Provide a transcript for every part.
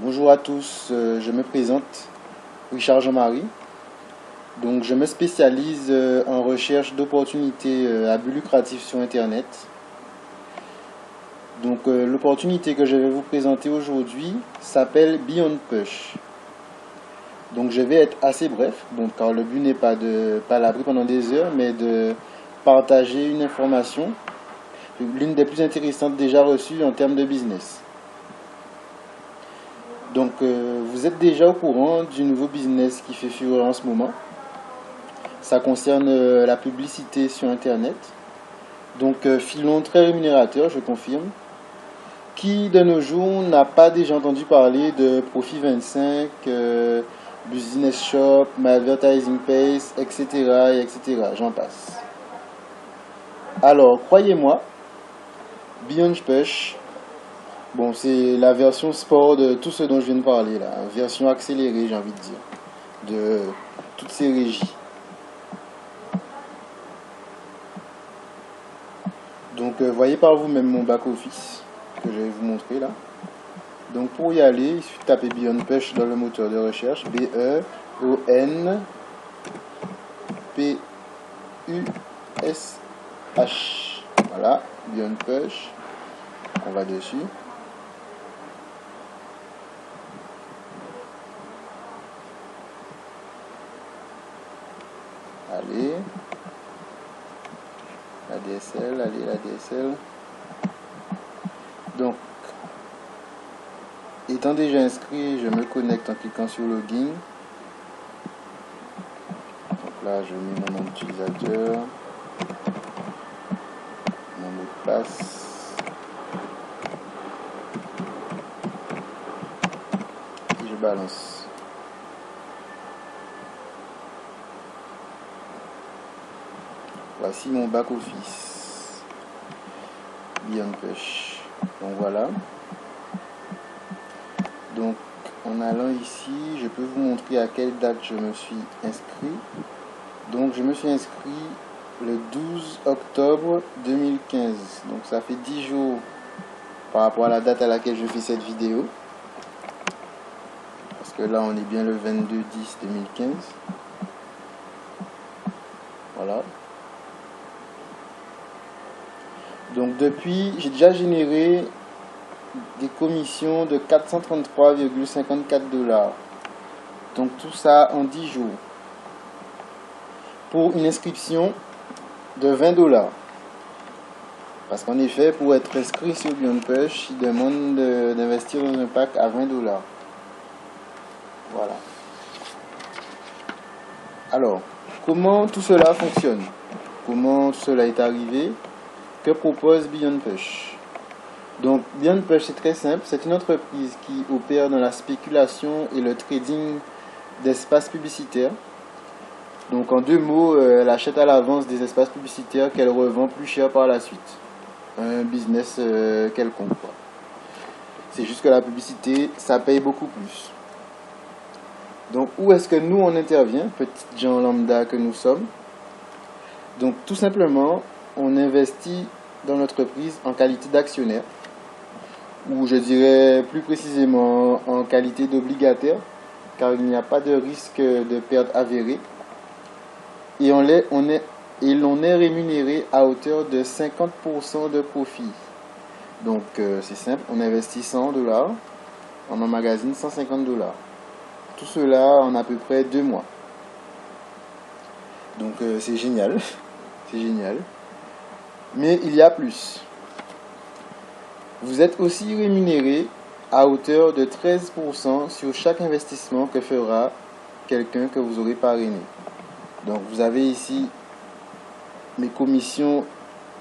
Bonjour à tous, je me présente, Richard Jean-Marie. Donc, je me spécialise en recherche d'opportunités à but lucratif sur Internet. Donc, l'opportunité que je vais vous présenter aujourd'hui s'appelle Beyond Push. Donc, je vais être assez bref, car le but n'est pas de palabrer pendant des heures, mais de partager une information, l'une des plus intéressantes déjà reçues en termes de business. Donc, vous êtes déjà au courant du nouveau business qui fait fureur en ce moment. Ça concerne la publicité sur Internet. Donc, filon très rémunérateur, je confirme. Qui, de nos jours, n'a pas déjà entendu parler de Profit 25, Business Shop, My Advertising Pace, etc., etc. J'en passe. Alors, croyez-moi, Beyond Push, bon, c'est la version sport de tout ce dont je viens de parler, là. Version accélérée, j'ai envie de dire, de toutes ces régies. Donc, voyez par vous-même mon back-office que je vais vous montrer là. Donc, pour y aller, il suffit de taper Beyond Push dans le moteur de recherche. B-E-O-N-P-U-S-H. Voilà, Beyond Push. On va dessus. Allez. La DSL, allez, la DSL. Donc, étant déjà inscrit, je me connecte en cliquant sur Login. Donc là, je mets mon nom d'utilisateur, mon mot de passe. Et je balance. Voici mon back-office. Beyond Push. Donc voilà. Donc en allant ici, je peux vous montrer à quelle date je me suis inscrit. Donc je me suis inscrit le 12 octobre 2015. Donc ça fait 10 jours par rapport à la date à laquelle je fais cette vidéo. Parce que là on est bien le 22/10/2015. Voilà. Donc depuis, j'ai déjà généré des commissions de 433,54 $. Donc tout ça en 10 jours. Pour une inscription de 20 $. Parce qu'en effet, pour être inscrit sur Beyond Push, il demande d'investir dans un pack à 20 $. Voilà. Alors, comment tout cela fonctionne? Comment tout cela est arrivé? Que propose Beyond Push? Donc, Beyond Push, c'est très simple. C'est une entreprise qui opère dans la spéculation et le trading d'espaces publicitaires. Donc, en deux mots, elle achète à l'avance des espaces publicitaires qu'elle revend plus cher par la suite. Un business quelconque, quoi. C'est juste que la publicité, ça paye beaucoup plus. Donc, où est-ce que nous, on intervient, petites gens lambda que nous sommes? Donc, tout simplement, on investit dans l'entreprise en qualité d'actionnaire, ou je dirais plus précisément en qualité d'obligataire, car il n'y a pas de risque de perte avérée. Et l'on est rémunéré à hauteur de 50% de profit. Donc, c'est simple, on investit 100 $, on emmagasine 150 $. Tout cela en à peu près 2 mois. Donc, c'est génial. C'est génial. Mais il y a plus. Vous êtes aussi rémunéré à hauteur de 13% sur chaque investissement que fera quelqu'un que vous aurez parrainé. Donc vous avez ici mes commissions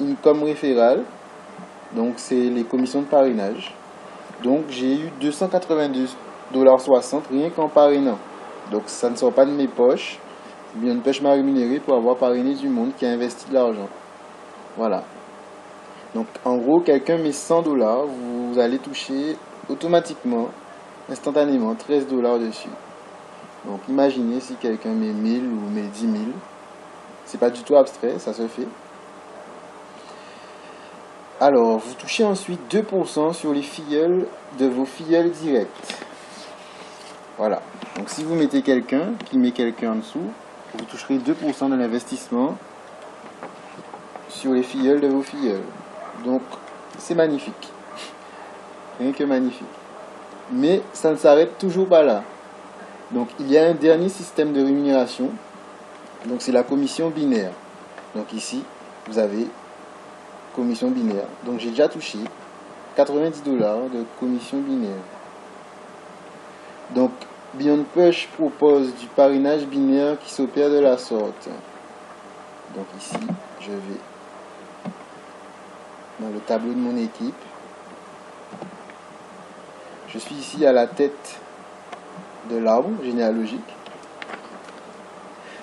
income référales. Donc c'est les commissions de parrainage. Donc j'ai eu 282,60 $ rien qu'en parrainant. Donc ça ne sort pas de mes poches. Beyond Push m'a rémunéré pour avoir parrainé du monde qui a investi de l'argent. Voilà. Donc en gros, quelqu'un met 100 $, vous allez toucher automatiquement, instantanément, 13 $ dessus. Donc imaginez si quelqu'un met 1000 ou met 10 000. C'est pas du tout abstrait, ça se fait. Alors, vous touchez ensuite 2% sur les filleuls de vos filleuls directs. Voilà. Donc si vous mettez quelqu'un, qui met quelqu'un en dessous, vous toucherez 2% de l'investissement sur les filleuls de vos filleuls. Donc c'est magnifique. Rien que magnifique. Mais ça ne s'arrête toujours pas là. Donc il y a un dernier système de rémunération. Donc c'est la commission binaire. Donc ici, vous avez commission binaire. Donc j'ai déjà touché 90 $ de commission binaire. Donc Beyond Push propose du parrainage binaire qui s'opère de la sorte. Donc ici, je vais dans le tableau de mon équipe. Je suis ici à la tête de l'arbre généalogique.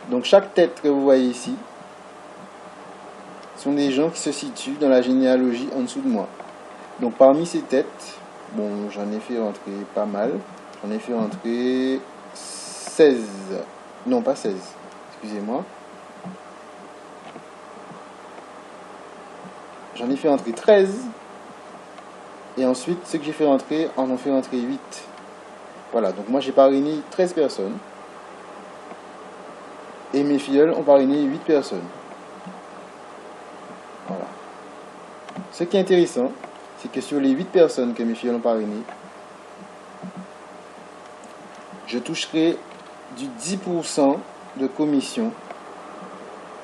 Donc chaque tête que vous voyez ici sont des gens qui se situent dans la généalogie en dessous de moi. Donc parmi ces têtes, bon, j'en ai fait rentrer pas mal. J'en ai fait rentrer 16. Non, pas 16. Excusez-moi. J'en ai fait rentrer 13. Et ensuite, ceux que j'ai fait rentrer en ont fait rentrer 8. Voilà, donc moi j'ai parrainé 13 personnes. Et mes filleuls ont parrainé 8 personnes. Voilà. Ce qui est intéressant, c'est que sur les 8 personnes que mes filleuls ont parrainées, je toucherai du 10% de commission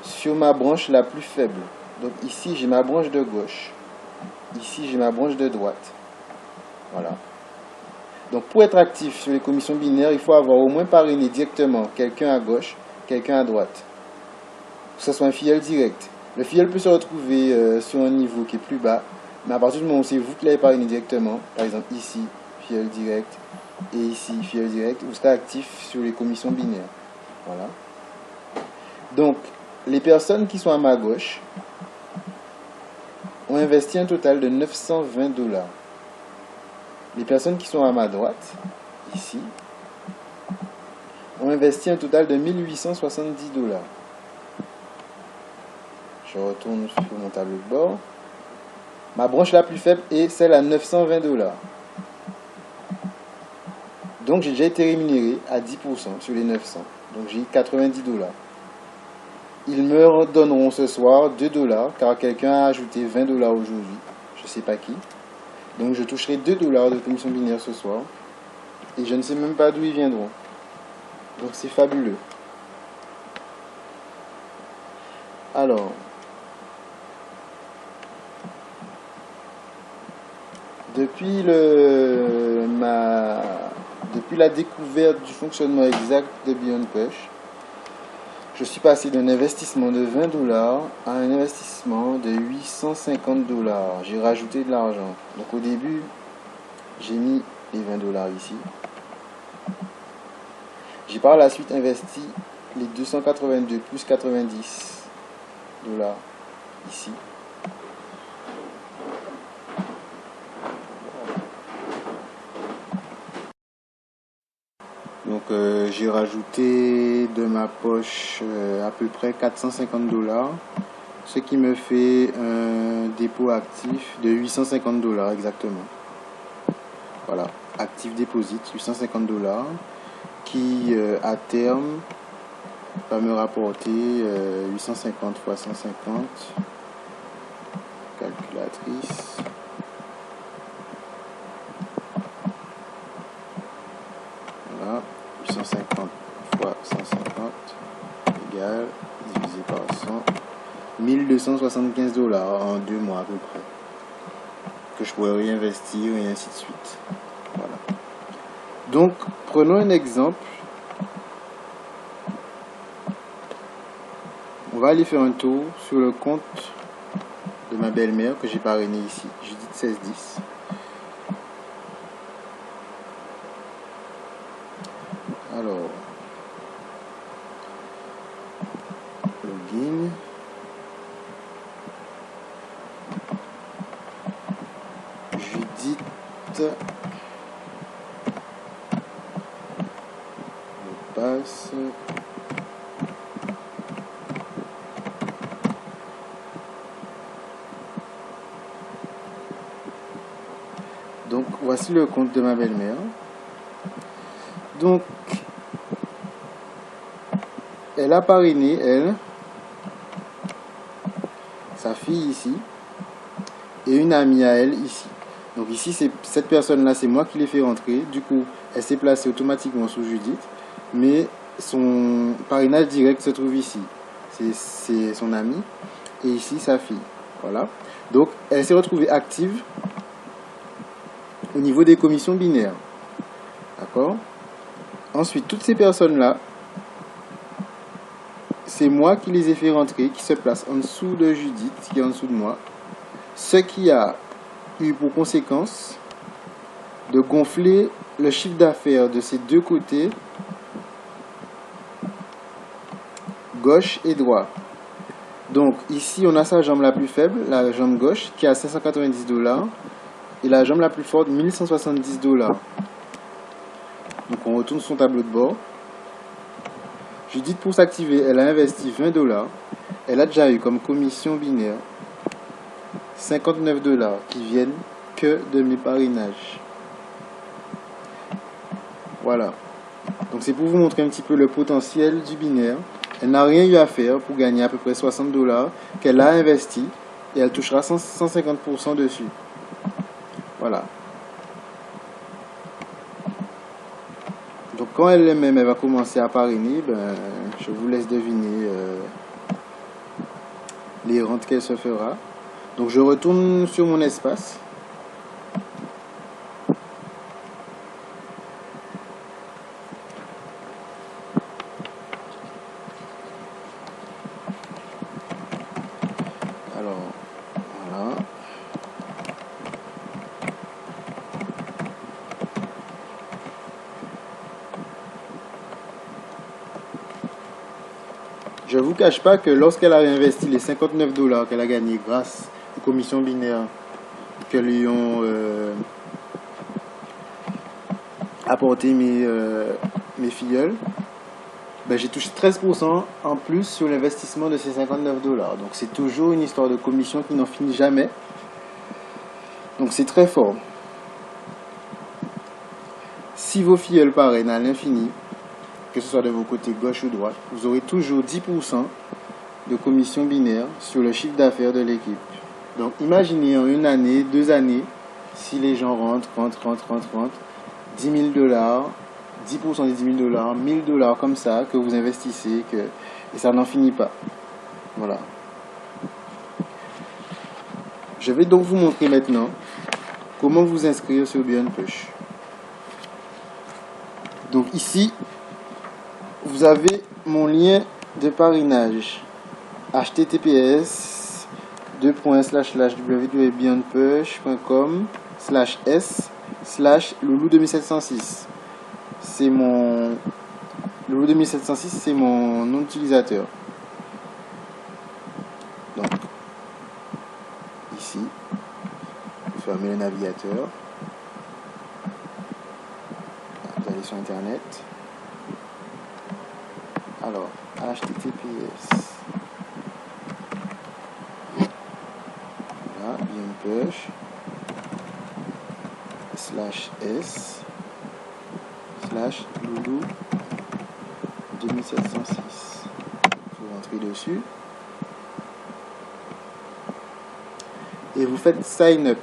sur ma branche la plus faible. Donc ici, j'ai ma branche de gauche. Ici, j'ai ma branche de droite. Voilà. Donc pour être actif sur les commissions binaires, il faut avoir au moins parrainé directement quelqu'un à gauche, quelqu'un à droite. Que ce soit un filleul direct. Le filleul peut se retrouver sur un niveau qui est plus bas, mais à partir du moment où c'est vous qui l'avez parrainé directement, par exemple ici, filleul direct, et ici, filleul direct, vous serez actif sur les commissions binaires. Voilà. Donc, les personnes qui sont à ma gauche ont investi un total de 920 $. Les personnes qui sont à ma droite, ici, ont investi un total de 1870 $. Je retourne sur mon tableau de bord. Ma branche la plus faible est celle à 920 $. Donc j'ai déjà été rémunéré à 10% sur les 900. Donc j'ai 90 $. Ils me redonneront ce soir 2 $, car quelqu'un a ajouté 20 $ aujourd'hui. Je ne sais pas qui. Donc je toucherai 2 $ de commission binaire ce soir. Et je ne sais même pas d'où ils viendront. Donc c'est fabuleux. Alors, depuis la découverte du fonctionnement exact de Beyond Push, je suis passé d'un investissement de 20 $ à un investissement de 850 $. J'ai rajouté de l'argent. Donc au début, j'ai mis les 20 $ ici. J'ai par la suite investi les 282 plus 90 $ ici. Donc j'ai rajouté de ma poche à peu près 450 $, ce qui me fait un dépôt actif de 850 $ exactement. Voilà, actif deposit 850 $, qui à terme va me rapporter 850 fois 150, calculatrice. Voilà, 850 fois 150 égale, divisé par 100, 1275 $ en 2 mois à peu près, que je pourrais réinvestir et ainsi de suite. Voilà. Donc, prenons un exemple. On va aller faire un tour sur le compte de ma belle-mère que j'ai parrainé ici, Judith 1610. Alors, login. Judith. Je passe. Donc, voici le compte de ma belle-mère. Donc, elle a parrainé, elle, sa fille ici, et une amie à elle ici. Donc ici, cette personne-là, c'est moi qui l'ai fait rentrer. Du coup, elle s'est placée automatiquement sous Judith. Mais son parrainage direct se trouve ici. C'est son amie. Et ici, sa fille. Voilà. Donc, elle s'est retrouvée active au niveau des commissions binaires. D'accord? Ensuite, toutes ces personnes-là, c'est moi qui les ai fait rentrer, qui se placent en dessous de Judith, qui est en dessous de moi. Ce qui a eu pour conséquence de gonfler le chiffre d'affaires de ces deux côtés, gauche et droit. Donc ici on a sa jambe la plus faible, la jambe gauche, qui a 590 $, et la jambe la plus forte, 1170 $. Donc on retourne son tableau de bord. Judith, pour s'activer, elle a investi 20 $. Elle a déjà eu comme commission binaire 59 $ qui viennent que de mes parrainages. Voilà. Donc c'est pour vous montrer un petit peu le potentiel du binaire. Elle n'a rien eu à faire pour gagner à peu près 60 $ qu'elle a investi et elle touchera 150% dessus. Voilà. Donc quand elle-même va commencer à parrainer, ben, je vous laisse deviner les rentes qu'elle se fera. Donc je retourne sur mon espace. Alors, voilà. Je ne vous cache pas que lorsqu'elle a réinvesti les 59 $ qu'elle a gagnés grâce aux commissions binaires que lui ont apporté mes filleuls, ben, j'ai touché 13% en plus sur l'investissement de ces 59 $. Donc c'est toujours une histoire de commission qui n'en finit jamais. Donc c'est très fort. Si vos filleuls parrainent à l'infini, que ce soit de vos côtés gauche ou droite, vous aurez toujours 10% de commission binaire sur le chiffre d'affaires de l'équipe. Donc imaginez en une année, 2 années, si les gens rentrent, 10 000 $, 10% des 10 000 $, 1000 $ comme ça, que vous investissez, et ça n'en finit pas. Voilà. Je vais donc vous montrer maintenant comment vous inscrire sur Beyond Push. Donc ici, vous avez mon lien de parrainage. https://www.beyondpush.com/s/loulou2706. C'est mon loulou 2706, c'est mon nom d'utilisateur. Donc ici, vous fermez le navigateur, vous allez sur internet. Alors, https voilà, beyondpush /s/loulou 2706. Vous rentrez dessus et vous faites sign up.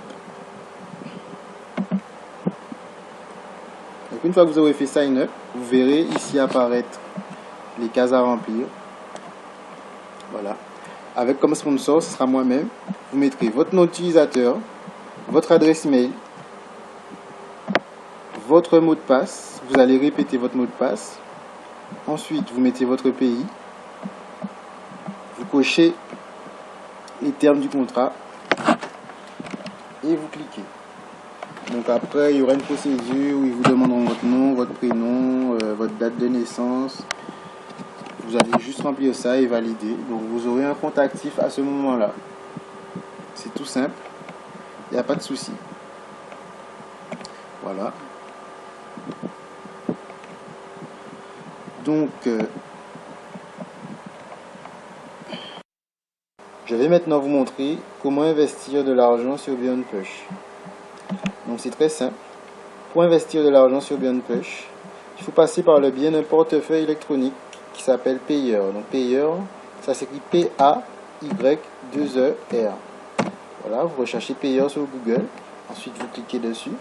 Donc une fois que vous aurez fait sign up, vous verrez ici apparaître les cases à remplir. Voilà. Avec comme sponsor, ce sera moi-même. Vous mettrez votre nom d'utilisateur, votre adresse email, votre mot de passe. Vous allez répéter votre mot de passe. Ensuite, vous mettez votre pays. Vous cochez les termes du contrat et vous cliquez. Donc après, il y aura une procédure où ils vous demanderont votre nom, votre prénom, votre date de naissance. Vous allez juste remplir ça et valider. Donc vous aurez un compte actif à ce moment-là. C'est tout simple. Il n'y a pas de souci. Voilà. Donc, je vais maintenant vous montrer comment investir de l'argent sur Beyond Push. Donc c'est très simple. Pour investir de l'argent sur Beyond Push, il il faut passer par le biais d'un portefeuille électronique qui s'appelle Payer. Donc Payer, ça s'écrit P-A-Y-2-E-R. Voilà, vous recherchez Payer sur Google. Ensuite, vous cliquez dessus.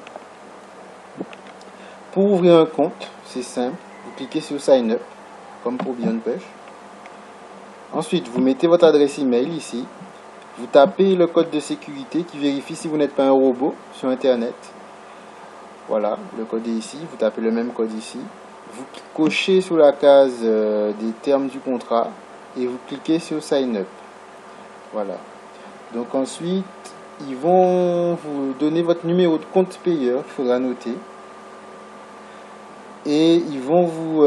Pour ouvrir un compte, c'est simple. Vous cliquez sur Sign Up, comme pour Beyond Push. Ensuite, vous mettez votre adresse email ici. Vous tapez le code de sécurité qui vérifie si vous n'êtes pas un robot sur Internet. Voilà, le code est ici. Vous tapez le même code ici. Vous cochez sur la case des termes du contrat et vous cliquez sur Sign Up. Voilà. Donc ensuite, ils vont vous donner votre numéro de compte payeur qu'il faudra noter. Et ils vont vous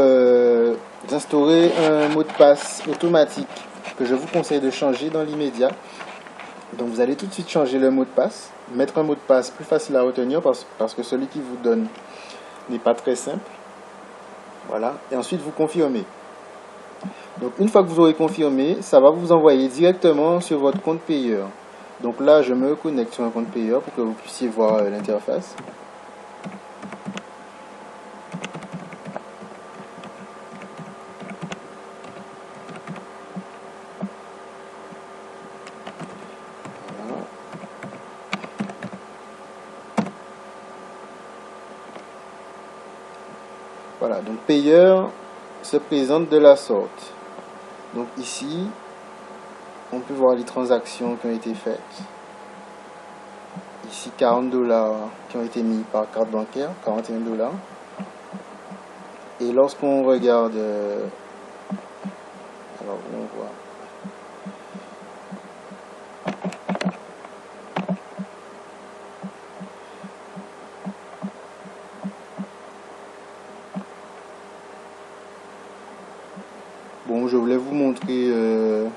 instaurer un mot de passe automatique que je vous conseille de changer dans l'immédiat. Donc vous allez tout de suite changer le mot de passe, mettre un mot de passe plus facile à retenir parce que celui qui vous donne n'est pas très simple. Voilà, et ensuite vous confirmez. Donc une fois que vous aurez confirmé, ça va vous envoyer directement sur votre compte payeur. Donc là, je me connecte sur un compte payeur pour que vous puissiez voir l'interface. Voilà, donc payeur se présente de la sorte. Donc ici, on peut voir les transactions qui ont été faites. Ici, 40 $ qui ont été mis par carte bancaire, 41 $. Et lorsqu'on regarde, alors on voit. Bon, je voulais vous montrer que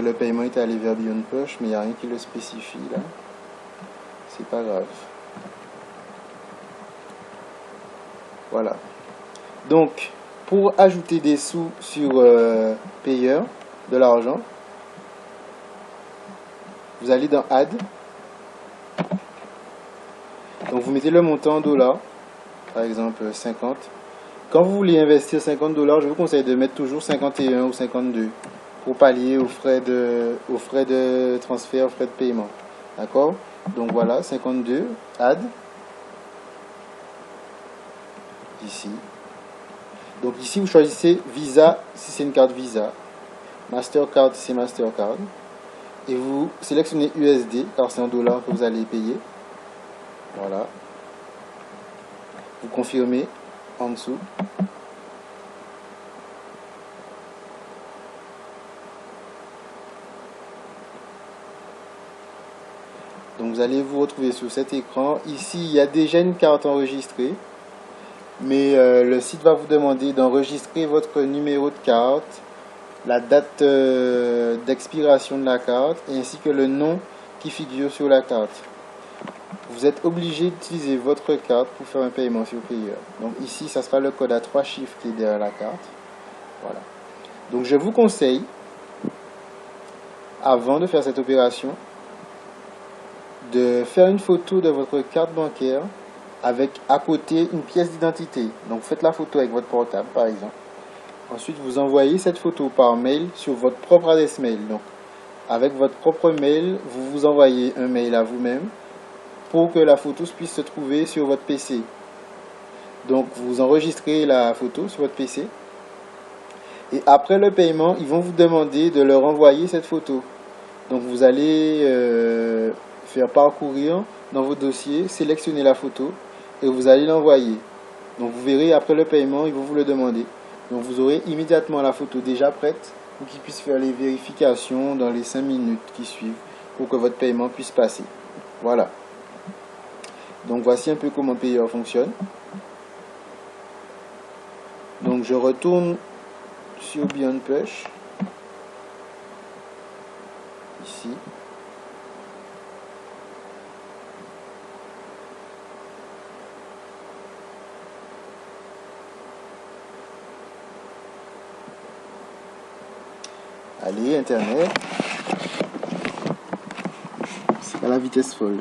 le paiement est allé vers Beyond Push, mais il n'y a rien qui le spécifie là. C'est pas grave. Voilà. Donc, pour ajouter des sous sur Payer, de l'argent, vous allez dans Add. Donc, vous mettez le montant en dollars, par exemple 50. Quand vous voulez investir 50 $, je vous conseille de mettre toujours 51 ou 52 pour pallier aux frais de transfert, aux frais de paiement. D'accord? Donc voilà, 52, Add. Ici. Donc ici, vous choisissez Visa si c'est une carte Visa, Mastercard si c'est Mastercard. Et vous sélectionnez USD car c'est en dollars que vous allez payer. Voilà. Vous confirmez en dessous. Donc vous allez vous retrouver sur cet écran. Ici, il y a déjà une carte enregistrée. Mais le site va vous demander d'enregistrer votre numéro de carte, la date d'expiration de la carte, ainsi que le nom qui figure sur la carte. Vous êtes obligé d'utiliser votre carte pour faire un paiement sur Payer. Donc ici, ça sera le code à 3 chiffres qui est derrière la carte. Voilà. Donc je vous conseille, avant de faire cette opération, de faire une photo de votre carte bancaire avec à côté une pièce d'identité. Donc faites la photo avec votre portable par exemple. Ensuite vous envoyez cette photo par mail sur votre propre adresse mail. Donc avec votre propre mail, vous vous envoyez un mail à vous-même pour que la photo puisse se trouver sur votre PC. Donc vous enregistrez la photo sur votre PC. Et après le paiement, ils vont vous demander de leur envoyer cette photo. Donc vous allez faire parcourir dans vos dossiers, sélectionner la photo et vous allez l'envoyer. Donc vous verrez après le paiement, ils vont vous le demander. Donc vous aurez immédiatement la photo déjà prête pour qu'ils puissent faire les vérifications dans les 5 minutes qui suivent pour que votre paiement puisse passer. Voilà. Donc voici un peu comment Payer fonctionne. Donc je retourne sur Beyond Push. Ici. Allez, Internet. C'est à la vitesse folle.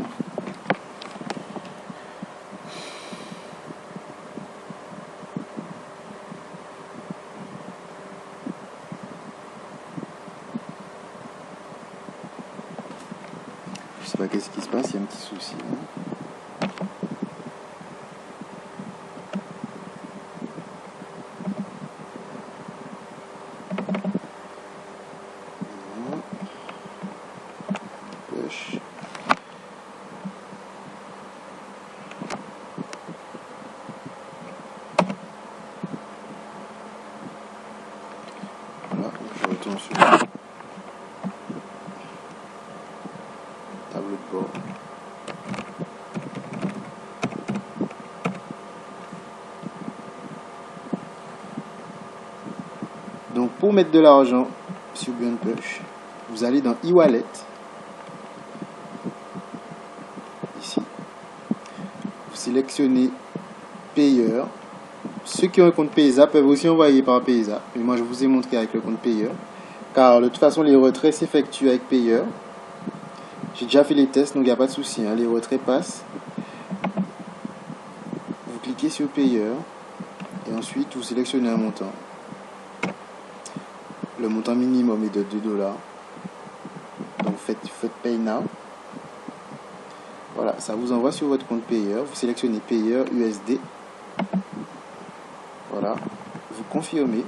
sais pas qu'est-ce qui se passe, il y a un petit souci. Push. Voilà, je retourne sur le tableau de bord. Donc pour mettre de l'argent sur Beyond Push, vous allez dans e-wallet, ici, vous sélectionnez Payer. Ceux qui ont un compte Paysa peuvent aussi envoyer par Paysa, mais moi je vous ai montré avec le compte Payer, car de toute façon les retraits s'effectuent avec Payer. J'ai déjà fait les tests, donc il n'y a pas de souci, hein, les retraits passent. Vous cliquez sur Payer, et ensuite vous sélectionnez un montant. Le montant minimum est de 2 $. Donc faites Pay Now. Voilà, ça vous envoie sur votre compte Payer. Vous sélectionnez Payer USD. Voilà, vous confirmez.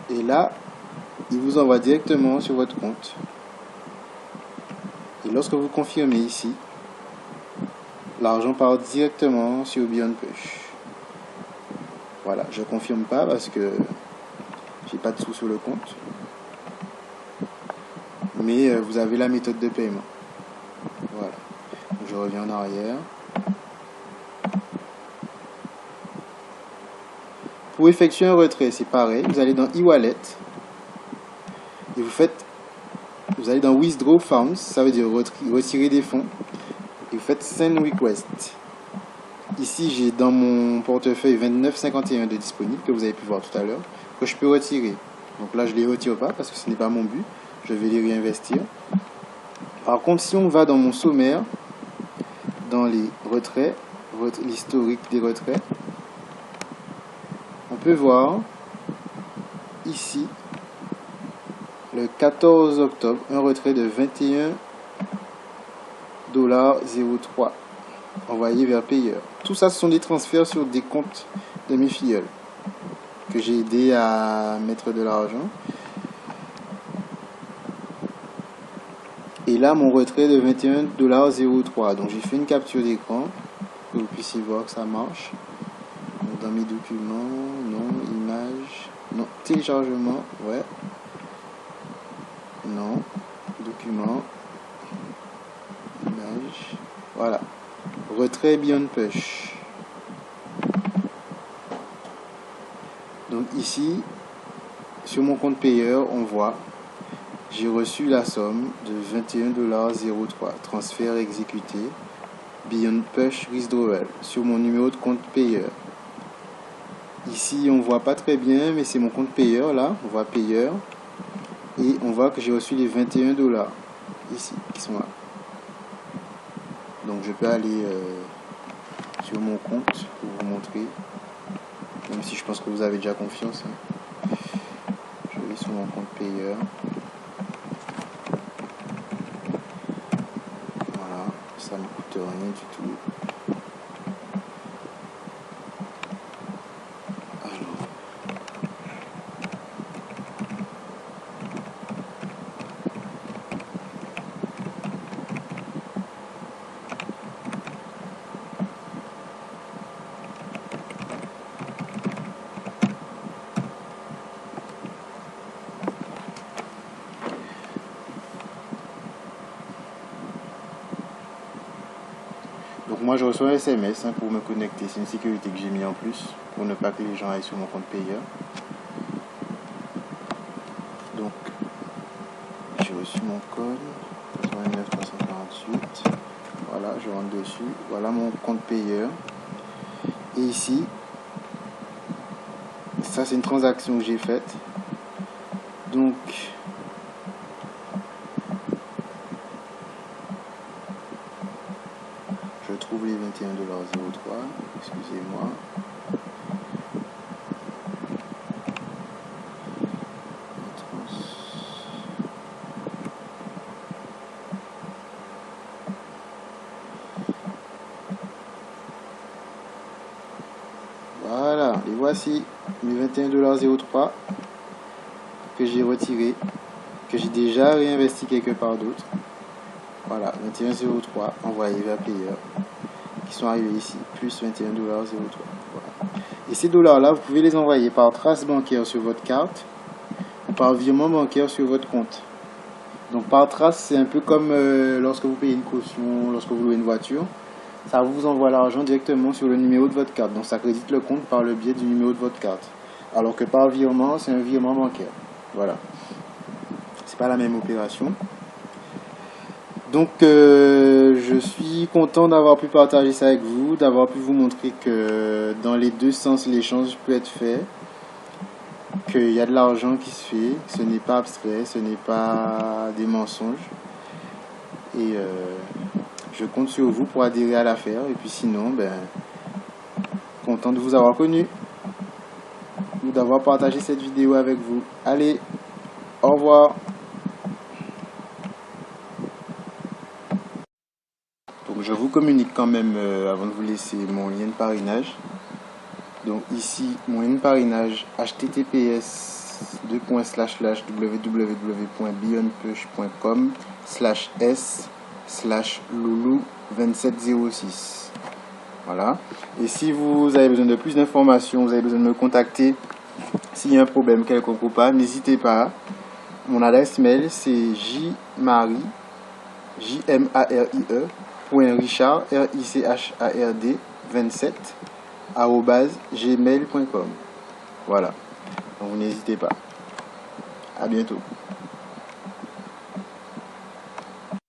Et là, il vous envoie directement sur votre compte. Et lorsque vous confirmez ici, l'argent part directement sur Beyond Push. Voilà, je confirme pas parce que j'ai pas de sous sur le compte. Mais vous avez la méthode de paiement. Voilà. Donc, je reviens en arrière. Pour effectuer un retrait, c'est pareil. Vous allez dans e-wallet et vous allez dans Withdraw Funds, ça veut dire retirer des fonds. Et vous faites Send Request. Ici, j'ai dans mon portefeuille 29,51 de disponible que vous avez pu voir tout à l'heure, que je peux retirer. Donc là, je ne les retire pas parce que ce n'est pas mon but. Je vais les réinvestir. Par contre, si on va dans mon sommaire, dans les retraits, l'historique des retraits, on peut voir ici, le 14 octobre, un retrait de 21,03 $ envoyé vers payeur. Tout ça, ce sont des transferts sur des comptes de mes filleuls que j'ai aidé à mettre de l'argent. Et là, mon retrait de 21,03 $. Donc, j'ai fait une capture d'écran pour que vous puissiez voir que ça marche. Donc, dans mes documents, non, images, non, téléchargement, ouais, non, documents, images, voilà. Retrait Beyond Push. Donc ici, sur mon compte payeur, on voit, j'ai reçu la somme de 21,03 $. Transfert exécuté. Beyond Push Withdrawal sur mon numéro de compte payeur. Ici, on voit pas très bien, mais c'est mon compte payeur là. On voit payeur. Et on voit que j'ai reçu les 21 $ ici, qui sont là. Donc je peux aller sur mon compte pour vous montrer, même si je pense que vous avez déjà confiance, hein. Je vais sur mon compte payeur. Voilà, ça ne me coûte rien du tout. Donc moi je reçois un SMS pour me connecter, c'est une sécurité que j'ai mis en plus pour ne pas que les gens aillent sur mon compte payeur. Donc j'ai reçu mon code 89348, voilà, je rentre dessus, voilà mon compte payeur. Et ici, ça c'est une transaction que j'ai faite. Donc je trouve les 21,03 $, excusez-moi. voici mes 21,03 $, que j'ai retiré, que j'ai déjà réinvesti quelque part d'autre. Voilà, 21,03 € envoyés vers payeur, qui sont arrivés ici, plus 21,03 $. Voilà. Et ces dollars-là, vous pouvez les envoyer par trace bancaire sur votre carte ou par virement bancaire sur votre compte. Donc par trace, c'est un peu comme lorsque vous payez une caution, lorsque vous louez une voiture. Ça vous envoie l'argent directement sur le numéro de votre carte. Donc ça crédite le compte par le biais du numéro de votre carte. Alors que par virement, c'est un virement bancaire. Voilà. C'est pas la même opération. Donc je suis content d'avoir pu partager ça avec vous, d'avoir pu vous montrer que dans les deux sens l'échange peut être fait, qu'il y a de l'argent qui se fait, ce n'est pas abstrait, ce n'est pas des mensonges. Et je compte sur vous pour adhérer à l'affaire. Et puis sinon, content de vous avoir connu ou d'avoir partagé cette vidéo avec vous. Allez, au revoir. Donc je vous communique quand même, avant de vous laisser, mon lien de parrainage. Donc ici, mon lien de parrainage, https://www.beyondpush.com/s/loulou2706. Voilà. Et si vous avez besoin de plus d'informations, vous avez besoin de me contacter, s'il y a un problème quelconque ou pas, n'hésitez pas. Mon adresse mail c'est jmarie.richard 27@gmail.com. Voilà. Donc n'hésitez pas. À bientôt.